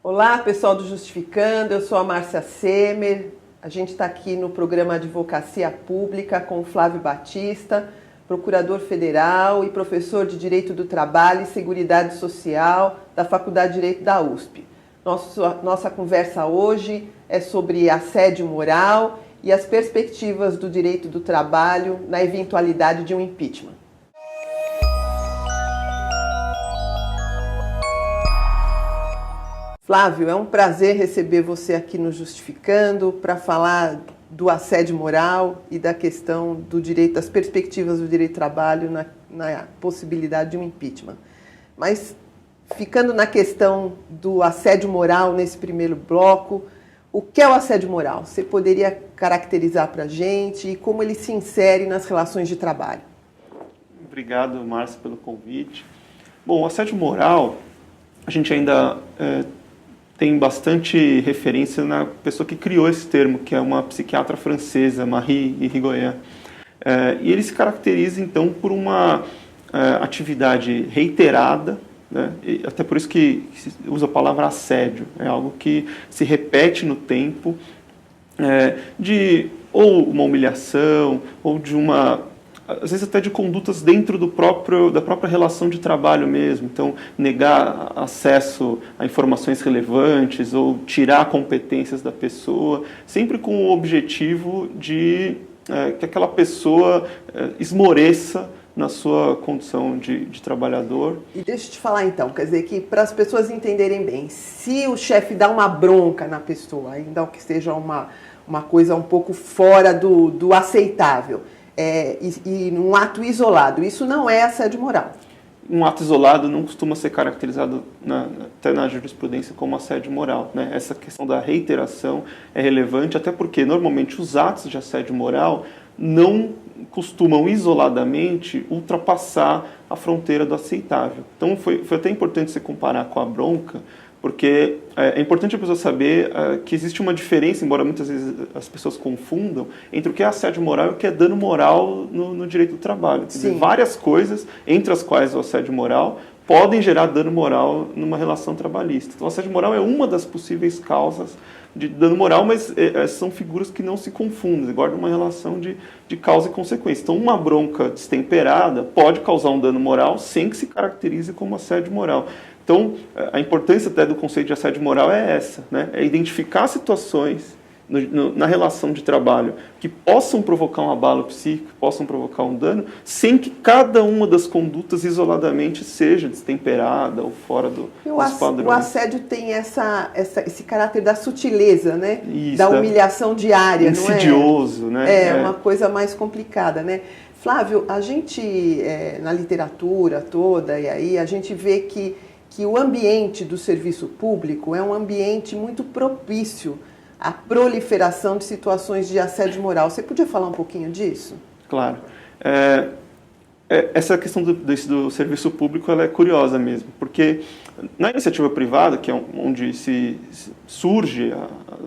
Olá, pessoal do Justificando, eu sou a Márcia Semer. A gente está aqui no programa Advocacia Pública com o Flávio Batista, procurador federal e professor de Direito do Trabalho e Seguridade Social da Faculdade de Direito da USP. Nossa conversa hoje é sobre assédio moral e as perspectivas do direito do trabalho na eventualidade de um impeachment. Flávio, é um prazer receber você aqui no Justificando para falar do assédio moral e da questão do direito, das perspectivas do direito do trabalho na possibilidade de um impeachment. Mas, ficando na questão do assédio moral nesse primeiro bloco, o que é o assédio moral? Você poderia caracterizar para a gente e como ele se insere nas relações de trabalho? Obrigado, Márcia, pelo convite. Bom, o assédio moral, a gente ainda tem bastante referência na pessoa que criou esse termo, que é uma psiquiatra francesa, Marie Irigoyen. E ele se caracteriza, então, por uma atividade reiterada, né? E até por isso que se usa a palavra assédio. É algo que se repete no tempo, de ou uma humilhação, ou de às vezes até de condutas dentro da própria relação de trabalho mesmo. Então, negar acesso a informações relevantes ou tirar competências da pessoa, sempre com o objetivo de que aquela pessoa esmoreça na sua condição de trabalhador. E deixa eu te falar então, quer dizer que para as pessoas entenderem bem, se o chefe dá uma bronca na pessoa, ainda que seja uma coisa um pouco fora do aceitável, e num ato isolado, isso não é assédio moral. Um ato isolado não costuma ser caracterizado até na jurisprudência como assédio moral, né? Essa questão da reiteração é relevante, até porque normalmente os atos de assédio moral não costumam isoladamente ultrapassar a fronteira do aceitável. Então foi até importante você comparar com a bronca, porque é importante a pessoa saber que existe uma diferença, embora muitas vezes as pessoas confundam, entre o que é assédio moral e o que é dano moral no direito do trabalho. Quer dizer, várias coisas, entre as quais o assédio moral, podem gerar dano moral numa relação trabalhista. Então, o assédio moral é uma das possíveis causas de dano moral, mas são figuras que não se confundem, guardam uma relação de causa e consequência. Então, uma bronca destemperada pode causar um dano moral sem que se caracterize como assédio moral. Então, a importância até do conceito de assédio moral é essa, né? É identificar situações na relação de trabalho que possam provocar um abalo psíquico, possam provocar um dano, sem que cada uma das condutas isoladamente seja destemperada ou fora dos padrões. O assédio tem esse caráter da sutileza, né? Isso, da humilhação diária, insidioso, não é? né? Uma coisa mais complicada, né? Flávio, a gente, na literatura toda, e aí a gente vê que o ambiente do serviço público é um ambiente muito propício à proliferação de situações de assédio moral. Você podia falar um pouquinho disso? Claro. Essa questão do serviço público ela é curiosa mesmo, porque na iniciativa privada, que é onde surge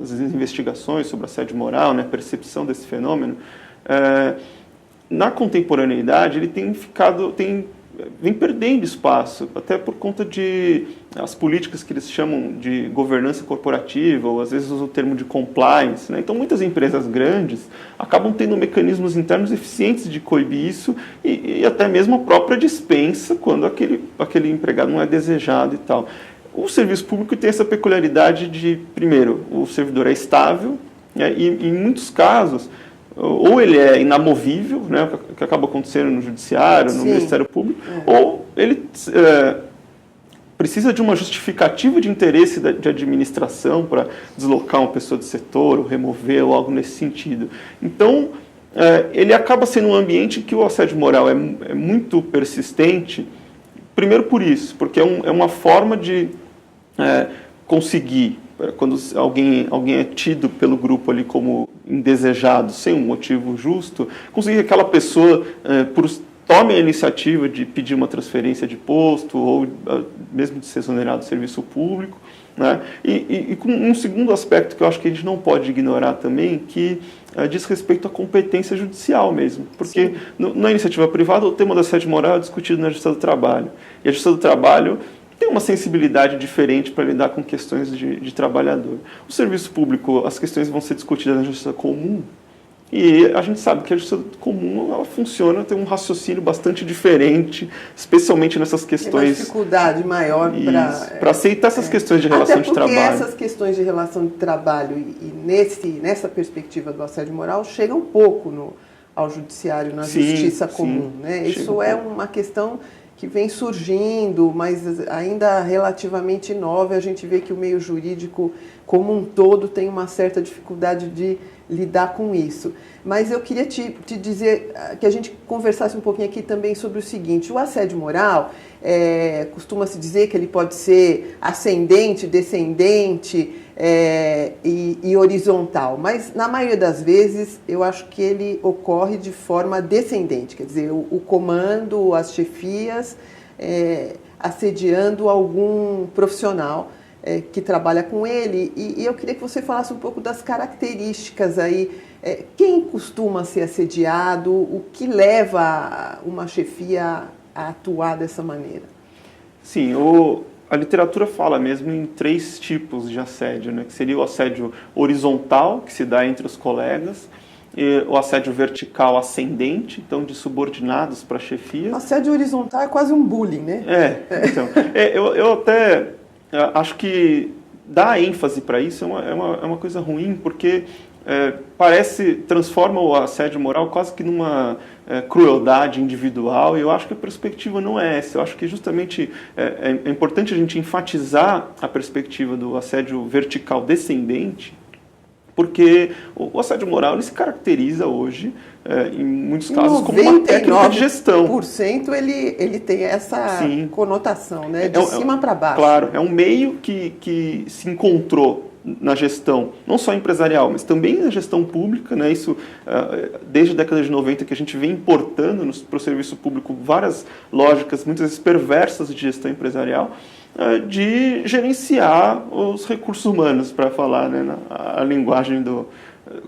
as investigações sobre assédio moral, né, a percepção desse fenômeno, na contemporaneidade ele vem perdendo espaço, até por conta de as políticas que eles chamam de governança corporativa, ou às vezes usam o termo de compliance, né? Então muitas empresas grandes acabam tendo mecanismos internos eficientes de coibir isso e até mesmo a própria dispensa quando aquele empregado não é desejado e tal. O serviço público tem essa peculiaridade de, primeiro, o servidor é estável, né? E em muitos casos ou ele é inamovível, né, que acaba acontecendo no judiciário, no Ministério Público, ou ele precisa de uma justificativa de interesse de administração para deslocar uma pessoa do setor, ou remover, ou algo nesse sentido. Então, ele acaba sendo um ambiente que o assédio moral é muito persistente, primeiro por isso, porque é uma forma de conseguir, quando alguém é tido pelo grupo ali como indesejado, sem um motivo justo, conseguir que aquela pessoa tome a iniciativa de pedir uma transferência de posto ou mesmo de ser exonerado do serviço público, né? E com um segundo aspecto que eu acho que a gente não pode ignorar também, que diz respeito à competência judicial mesmo, porque na iniciativa privada o tema da assédio moral é discutido na Justiça do Trabalho, e a Justiça do Trabalho tem uma sensibilidade diferente para lidar com questões de trabalhador. O serviço público, as questões vão ser discutidas na justiça comum, e a gente sabe que a justiça comum ela funciona, tem um raciocínio bastante diferente, especialmente nessas questões. Tem uma dificuldade maior para aceitar essas questões de relação de trabalho. Até porque essas questões de relação de trabalho e nessa perspectiva do assédio moral chegam pouco ao judiciário, na justiça comum. Né? Isso é uma questão que vem surgindo, mas ainda relativamente nova. A gente vê que o meio jurídico como um todo tem uma certa dificuldade de lidar com isso. Mas eu queria te dizer que a gente conversasse um pouquinho aqui também sobre o seguinte: o assédio moral, costuma-se dizer que ele pode ser ascendente, descendente e horizontal, mas na maioria das vezes eu acho que ele ocorre de forma descendente, quer dizer, o comando, as chefias assediando algum profissional que trabalha com ele, e eu queria que você falasse um pouco das características aí, quem costuma ser assediado, o que leva uma chefia a atuar dessa maneira? Sim, a literatura fala mesmo em 3 tipos de assédio, né? Que seria o assédio horizontal, que se dá entre os colegas, o assédio vertical ascendente, então de subordinados para chefia. O assédio horizontal é quase um bullying, né? Então, eu até acho que dar ênfase para isso é uma coisa ruim, porque transforma o assédio moral quase que numa crueldade individual, e eu acho que a perspectiva não é essa. Eu acho que justamente é importante a gente enfatizar a perspectiva do assédio vertical descendente, porque o assédio moral ele se caracteriza hoje, em muitos casos, como uma técnica de gestão. 99% ele tem essa conotação, né? De cima para baixo. Claro, é um meio que se encontrou na gestão, não só empresarial, mas também na gestão pública, né? Isso, desde a década de 90, que a gente vem importando para o serviço público várias lógicas, muitas vezes perversas de gestão empresarial, de gerenciar os recursos humanos, para falar, né, a linguagem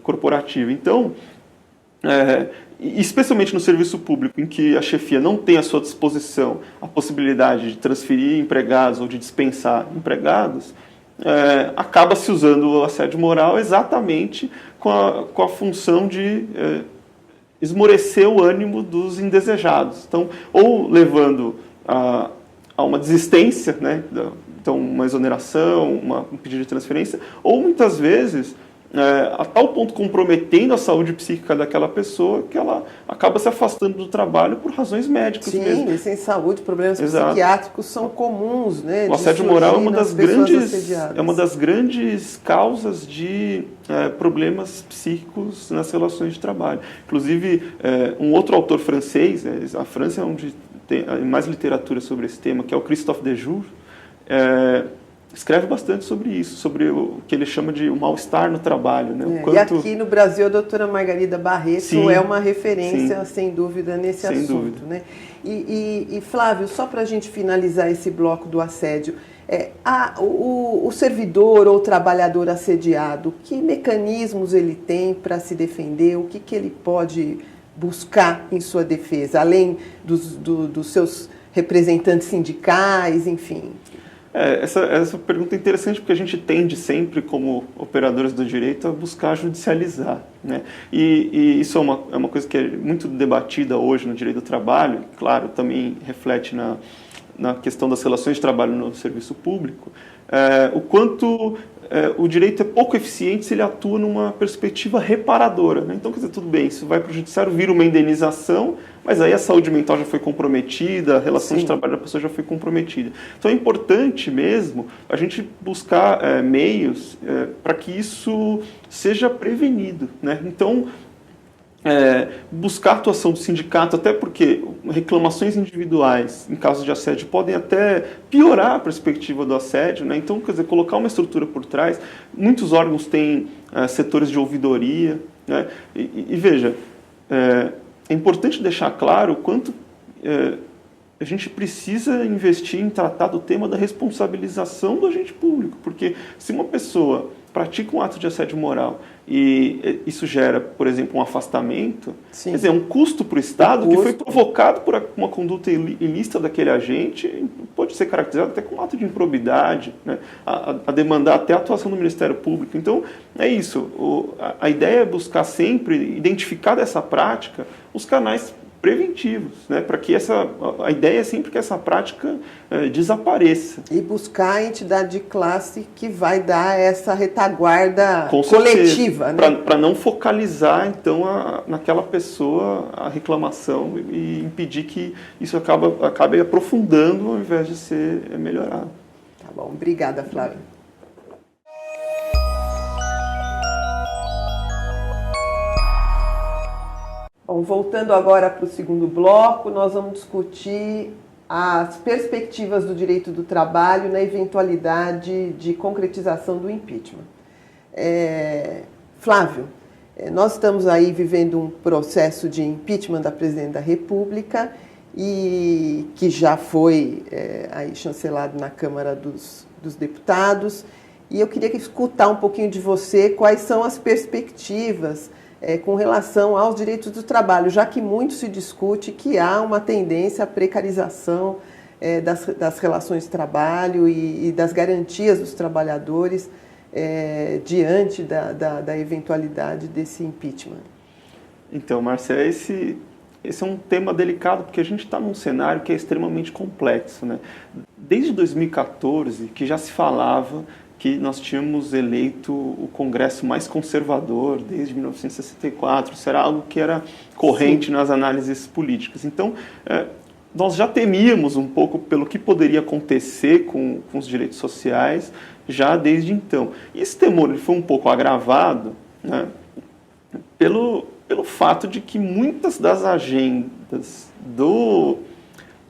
corporativa. Então, especialmente no serviço público, em que a chefia não tem à sua disposição a possibilidade de transferir empregados ou de dispensar empregados, acaba se usando o assédio moral exatamente com a função de esmorecer o ânimo dos indesejados. Então, ou levando a uma desistência, né? Então uma exoneração, um pedido de transferência, ou muitas vezes a tal ponto comprometendo a saúde psíquica daquela pessoa que ela acaba se afastando do trabalho por razões médicas mesmo. Sim, sem saúde, problemas psiquiátricos são comuns, né? O assédio moral é uma das grandes causas de problemas psíquicos nas relações de trabalho. Inclusive, um outro autor francês, a França é onde tem mais literatura sobre esse tema, que é o Christophe Dejour, escreve bastante sobre isso, sobre o que ele chama de o mal-estar no trabalho. Né? E aqui no Brasil, a doutora Margarida Barreto é uma referência, sem dúvida, nesse assunto. Né? E Flávio, só para a gente finalizar esse bloco do assédio, o servidor ou trabalhador assediado, que mecanismos ele tem para se defender, o que ele pode buscar em sua defesa, além dos seus representantes sindicais, enfim? Essa pergunta é interessante, porque a gente tende sempre, como operadores do direito, a buscar judicializar, né? E isso é uma coisa que é muito debatida hoje no direito do trabalho, claro, também reflete na questão das relações de trabalho no serviço público, o quanto o direito é pouco eficiente se ele atua numa perspectiva reparadora, né? Então, quer dizer, tudo bem, isso vai para o judiciário, vira uma indenização, mas aí a saúde mental já foi comprometida, a relação de trabalho da pessoa já foi comprometida. Então é importante mesmo a gente buscar meios para que isso seja prevenido, né? Então, buscar a atuação do sindicato, até porque reclamações individuais em caso de assédio podem até piorar a perspectiva do assédio, né? Então, quer dizer, colocar uma estrutura por trás. Muitos órgãos têm setores de ouvidoria, né? E veja, é importante deixar claro o quanto a gente precisa investir em tratar do tema da responsabilização do agente público, porque se uma pessoa pratica um ato de assédio moral e isso gera, por exemplo, um afastamento, Sim. Quer dizer, um custo para o Estado que foi provocado por uma conduta ilícita daquele agente, pode ser caracterizado até como um ato de improbidade, né? A demandar até a atuação do Ministério Público. Então, é isso. A ideia é buscar sempre identificar dessa prática os canais preventivos, né, para que a ideia é sempre que essa prática desapareça. E buscar a entidade de classe que vai dar essa retaguarda Com coletiva. Né? Né? Para não focalizar, então, naquela pessoa a reclamação e impedir que isso acabe aprofundando ao invés de ser melhorado. Tá bom, obrigada, Flávia. Bom, voltando agora para o segundo bloco, nós vamos discutir as perspectivas do direito do trabalho na eventualidade de concretização do impeachment. Flávio, nós estamos aí vivendo um processo de impeachment da Presidente da República e que já foi aí chancelado na Câmara dos Deputados. E eu queria escutar um pouquinho de você quais são as perspectivas com relação aos direitos do trabalho, já que muito se discute que há uma tendência à precarização das relações de trabalho e das garantias dos trabalhadores diante da eventualidade desse impeachment. Então, Márcia, esse é um tema delicado porque a gente está num cenário que é extremamente complexo, né? Desde 2014, que já se falava que nós tínhamos eleito o Congresso mais conservador desde 1964. Isso era algo que era corrente Sim. nas análises políticas. Então, nós já temíamos um pouco pelo que poderia acontecer com os direitos sociais já desde então. E esse temor ele foi um pouco agravado, né, pelo fato de que muitas das agendas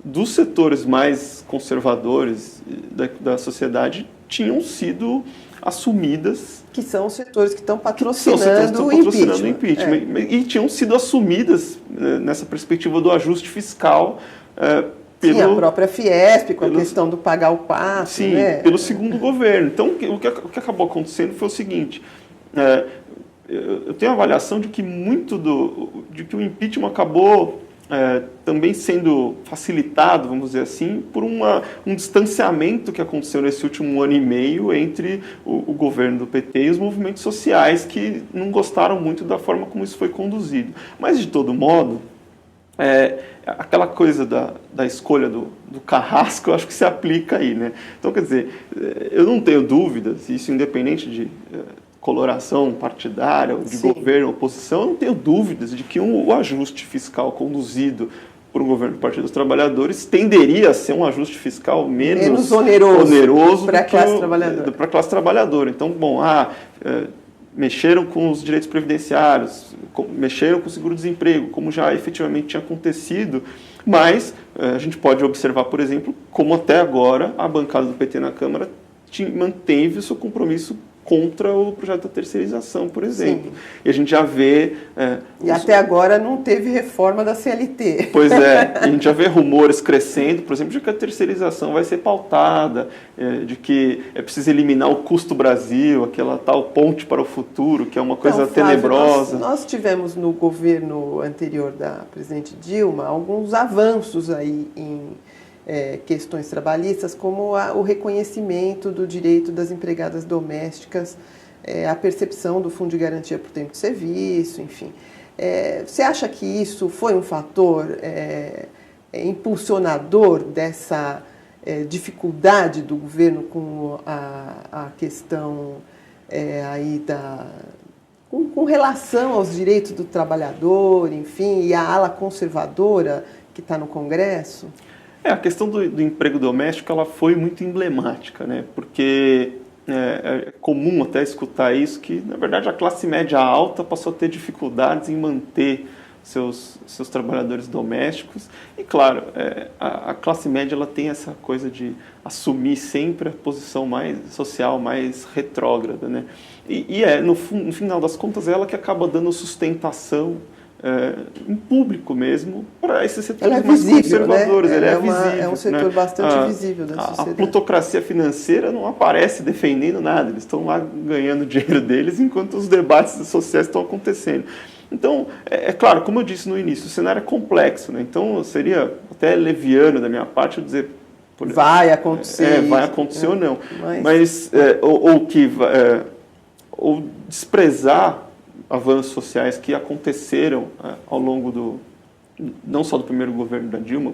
dos setores mais conservadores da sociedade tinham sido assumidas. Que são os setores que estão patrocinando o impeachment. E tinham sido assumidas nessa perspectiva do ajuste fiscal Sim, a própria Fiesp, com a questão do pagar o passe. Sim, né? pelo segundo governo. Então, o que acabou acontecendo foi o seguinte, eu tenho a avaliação de que de que o impeachment acabou também sendo facilitado, vamos dizer assim, por um distanciamento que aconteceu nesse último ano e meio entre o governo do PT e os movimentos sociais que não gostaram muito da forma como isso foi conduzido. Mas, de todo modo, aquela coisa da escolha do carrasco, eu acho que se aplica aí, né? Então, quer dizer, eu não tenho dúvidas, isso independente de coloração partidária, ou de Sim. governo, oposição, eu não tenho dúvidas de que o ajuste fiscal conduzido por um governo do Partido dos Trabalhadores tenderia a ser um ajuste fiscal menos oneroso para a classe trabalhadora. Então, bom, mexeram com os direitos previdenciários, mexeram com o seguro-desemprego, como já efetivamente tinha acontecido, mas a gente pode observar, por exemplo, como até agora a bancada do PT na Câmara manteve o seu compromisso contra o projeto da terceirização, por exemplo. Sim. E a gente já vê... até agora não teve reforma da CLT. Pois é, a gente já vê rumores crescendo, por exemplo, de que a terceirização vai ser pautada, de que é preciso eliminar o custo Brasil, aquela tal ponte para o futuro, que é uma coisa tenebrosa. Nós tivemos no governo anterior da presidente Dilma alguns avanços aí em questões trabalhistas, como o reconhecimento do direito das empregadas domésticas, a percepção do Fundo de Garantia por Tempo de Serviço, enfim. Você acha que isso foi um fator impulsionador dessa dificuldade do governo com a questão aí com relação aos direitos do trabalhador, enfim, e a ala conservadora que está no Congresso? A questão do emprego doméstico ela foi muito emblemática, né? Porque é comum até escutar isso, que na verdade a classe média alta passou a ter dificuldades em manter seus trabalhadores domésticos. E claro, a classe média ela tem essa coisa de assumir sempre a posição mais social, mais retrógrada, né? No final das contas, ela que acaba dando sustentação em público mesmo, para esses setores Ela é mais visível, conservadores. né? Ele é visível. É um setor bastante A- visível da sociedade. A plutocracia financeira não aparece defendendo nada, eles estão lá ganhando dinheiro deles enquanto os debates sociais estão acontecendo. Então, é claro, como eu disse no início, o cenário é complexo, né? Então seria até leviano da minha parte eu dizer... Vai acontecer. Vai acontecer ou não. Mas ou desprezar avanços sociais que aconteceram ao longo não só do primeiro governo da Dilma,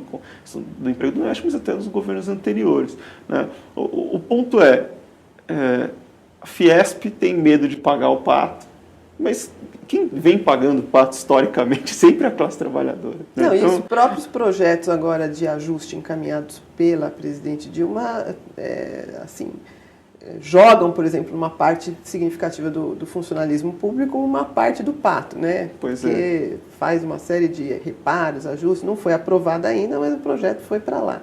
do emprego doméstico, mas até dos governos anteriores. Né? O ponto a Fiesp tem medo de pagar o pato, mas quem vem pagando o pato historicamente sempre é a classe trabalhadora. Né? Não, e os próprios projetos agora de ajuste encaminhados pela presidente Dilma, jogam, por exemplo, uma parte significativa do funcionalismo público, uma parte do pato, né? Porque faz uma série de reparos, ajustes, não foi aprovado ainda, mas o projeto foi para lá.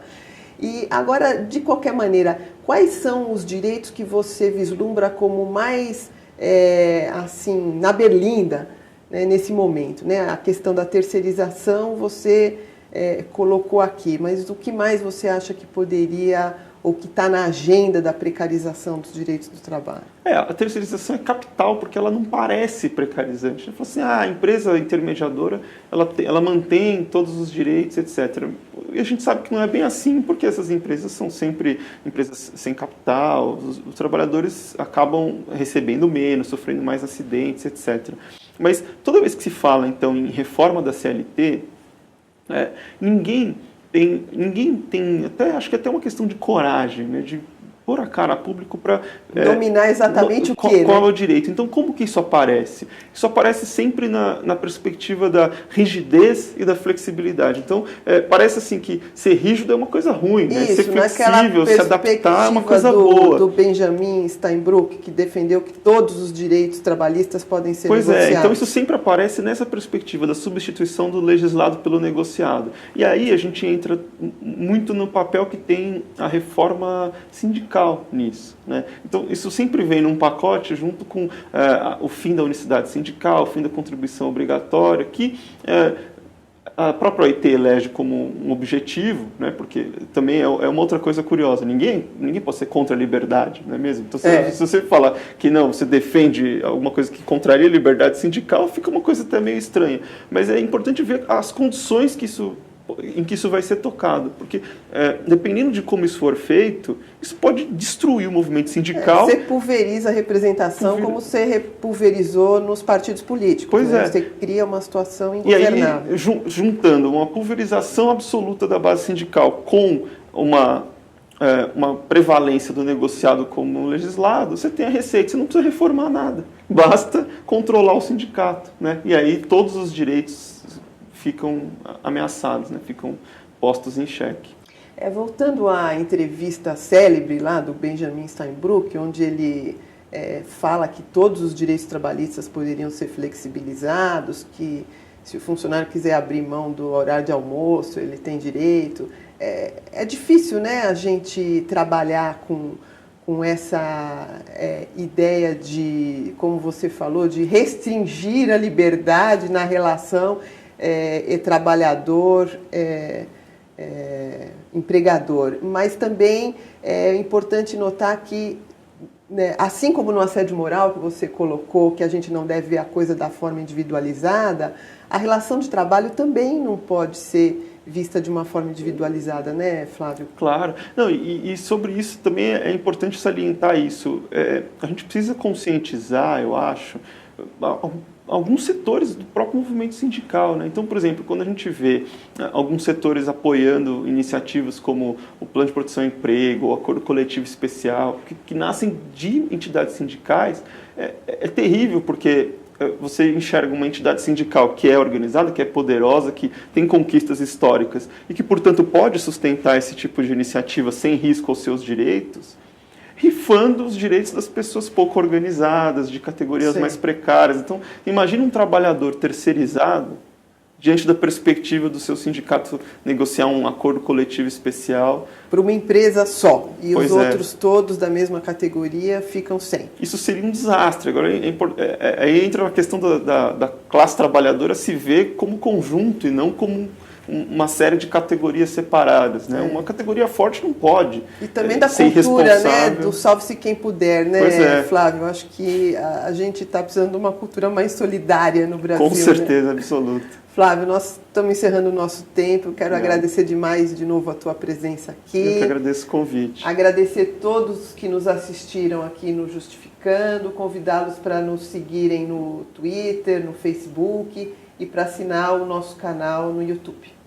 E agora, de qualquer maneira, quais são os direitos que você vislumbra como mais, na berlinda, né, nesse momento? Né? A questão da terceirização você colocou aqui, mas o que mais você acha que poderia... ou que está na agenda da precarização dos direitos do trabalho? A terceirização é capital, porque ela não parece precarizante. Ela fala assim, a empresa intermediadora, ela mantém todos os direitos, etc. E a gente sabe que não é bem assim, porque essas empresas são sempre empresas sem capital, os trabalhadores acabam recebendo menos, sofrendo mais acidentes, etc. Mas toda vez que se fala, então, em reforma da CLT, ninguém tem, acho que até uma questão de coragem, né, de pôr a cara a público para... dominar exatamente qual é o direito. Então, como que isso aparece? Isso aparece sempre na perspectiva da rigidez e da flexibilidade. Então, parece assim que ser rígido é uma coisa ruim, né? Ser flexível, se adaptar é uma coisa boa. Do Benjamin Steinbrück, que defendeu que todos os direitos trabalhistas podem ser negociados. Então isso sempre aparece nessa perspectiva da substituição do legislado pelo negociado. E aí a gente entra muito no papel que tem a reforma sindical nisso, né? Então isso sempre vem num pacote junto com o fim da unicidade sindical, o fim da contribuição obrigatória, que a própria OIT elege como um objetivo, né? Porque também é uma outra coisa curiosa, ninguém pode ser contra a liberdade, não é mesmo? Então se você falar que não, você defende alguma coisa que contraria a liberdade sindical, fica uma coisa até meio estranha, mas é importante ver as condições em que isso vai ser tocado, porque dependendo de como isso for feito, isso pode destruir o movimento sindical. Você pulveriza a representação como você pulverizou nos partidos políticos. Pois né? Você cria uma situação ingovernável. E aí, juntando uma pulverização absoluta da base sindical com uma prevalência do negociado como legislado, você tem a receita, você não precisa reformar nada, basta controlar o sindicato, né? E aí todos os direitos ficam ameaçados, né? Ficam postos em xeque. Voltando à entrevista célebre lá do Benjamin Steinbrück, onde ele fala que todos os direitos trabalhistas poderiam ser flexibilizados, que se o funcionário quiser abrir mão do horário de almoço, ele tem direito. É difícil, né, a gente trabalhar com essa ideia de, como você falou, de restringir a liberdade na relação trabalhador, empregador. Mas também é importante notar que, né, assim como no assédio moral que você colocou, que a gente não deve ver a coisa da forma individualizada, a relação de trabalho também não pode ser vista de uma forma individualizada, né, Flávio? Claro. Não, e sobre isso também é importante salientar isso. A gente precisa conscientizar, eu acho, alguns setores do próprio movimento sindical, né? Então, por exemplo, quando a gente vê alguns setores apoiando iniciativas como o Plano de Proteção ao Emprego, o Acordo Coletivo Especial, que nascem de entidades sindicais, é terrível, porque você enxerga uma entidade sindical que é organizada, que é poderosa, que tem conquistas históricas e que, portanto, pode sustentar esse tipo de iniciativa sem risco aos seus direitos, rifando os direitos das pessoas pouco organizadas, de categorias mais precárias. Então, imagine um trabalhador terceirizado diante da perspectiva do seu sindicato negociar um acordo coletivo especial. Para uma empresa só, e Pois os outros todos da mesma categoria ficam sem. Isso seria um desastre. Agora, aí entra a questão da classe trabalhadora se ver como conjunto e não como uma série de categorias separadas, né? Uma categoria forte não pode e também da ser cultura, né? irresponsável. Do salve-se quem puder, né, Pois é. Flávio? Eu acho que a gente está precisando de uma cultura mais solidária no Brasil. Com certeza, né? absoluta. Flávio, nós estamos encerrando o nosso tempo. Eu quero agradecer demais de novo a tua presença aqui. Eu que agradeço o convite. Agradecer todos que nos assistiram aqui no Justificando, convidá-los para nos seguirem no Twitter, no Facebook e para assinar o nosso canal no YouTube.